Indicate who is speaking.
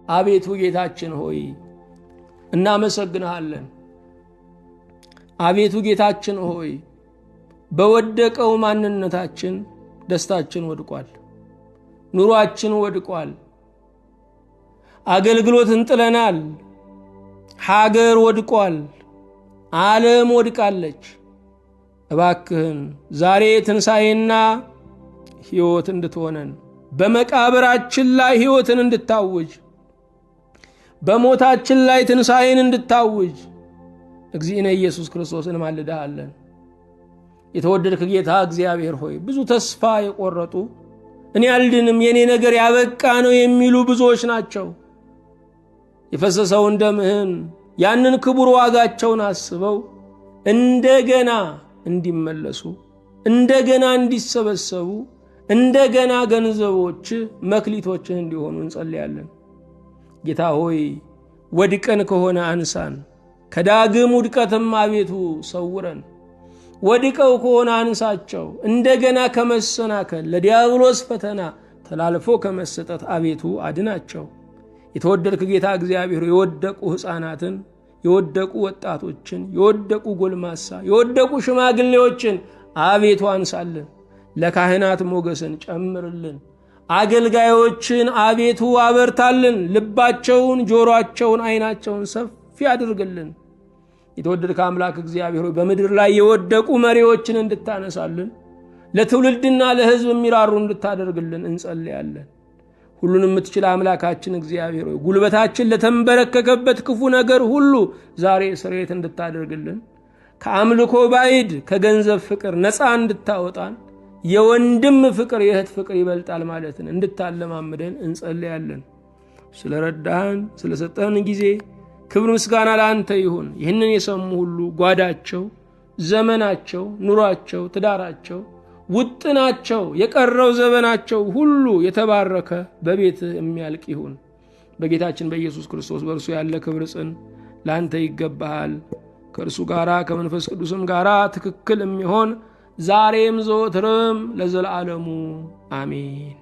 Speaker 1: አቤቱ ጌታችን ሆይ እናመሰግንሃለን። አቤቱ ጌታችን ሆይ በወደቀው ማንነታችን ደስታችን ወድቋል፣ ኑሯችን ወድቋል፣ አገልግሎትን ጥለናል፣ ሀገር ወድቋል፣ ዓለም ወድቃለች። እባክህን ዛሬ ትንሣኤና ሕይወት እንድትሆነን፣ በመቃብራችን ላይ ሕይወትን እንድታውጅ፣ በሞታችን ላይ ትንሣኤን እንድታውጅ እግዚእነ ኢየሱስ ክርስቶስ እንማልድሃለን። የተወደድክ ጌታ እግዚአብሔር ሆይ ብዙ ተስፋ የቆረጡ እኔ አልድንም የኔ ነገር ያበቃ ነው የሚሉ ብዙዎች ናቸው። የፈሰሰውን ደምህን ያንን ክቡር ዋጋቸውን አስበው እንደገና እንዲመለሱ፣ እንደገና እንዲሰበሰቡ፣ እንደገና ገንዘቦች መክሊቶችህ እንዲሆኑ እንጸልያለን። ጌታ ሆይ ወድቀን ከሆነ አንሳን፣ ከዳግም ውድቀትም አቤቱ ሰውረን። ወድቀው ከሆነ አንሳቸው፣ እንደገና ከመሰናከል ለዲያብሎስ ፈተና ተላልፎ ከመሰጠት አቤቱ አድናቸው። የተወደድክ ጌታ እግዚአብሔር የወደቁ ሕፃናትን፣ የወደቁ ወጣቶችን፣ የወደቁ ጎልማሳ፣ የወደቁ ሽማግሌዎችን አቤቱ አንሳልን። ለካህናት ሞገስን ጨምርልን። አገልጋዮችን አቤቱ አበርታልን። ልባቸውን፣ ጆሮአቸውን፣ ዓይናቸውን ሰፊ አድርግልን። የተወደድክ አምላክ እግዚአብሔር ሆይ በምድር ላይ የወደቁ መሪዎችን እንድታነሳልን፣ ለትውልድና ለሕዝብ የሚራሩ እንድታደርግልን እንጸልያለን። ሁሉን የምትችል አምላካችን እግዚአብሔር ሆይ ጉልበታችን ለተንበረከከበት ክፉ ነገር ሁሉ ዛሬ ስርየት እንድታደርግልን፣ ከአምልኮ ባዕድ ከገንዘብ ፍቅር ነፃ እንድታወጣን፣ የወንድም ፍቅር የእህት ፍቅር ይበልጣል ማለትን እንድታለማምደን እንጸልያለን። ስለረዳህን ስለሰጠህን ጊዜ ክብር ምስጋና ለአንተ ይሁን። ይህንን የሰሙ ሁሉ ጓዳቸው፣ ዘመናቸው፣ ኑሯቸው፣ ትዳራቸው፣ ውጥናቸው፣ የቀረው ዘመናቸው ሁሉ የተባረከ በቤትህ የሚያልቅ ይሁን። በጌታችን በኢየሱስ ክርስቶስ በእርሱ ያለ ክብር ጽን ለአንተ ይገባሃል። ከእርሱ ጋራ ከመንፈስ ቅዱስም ጋራ ትክክል የሚሆን ዛሬም ዘወትርም ለዘላለሙ አሜን።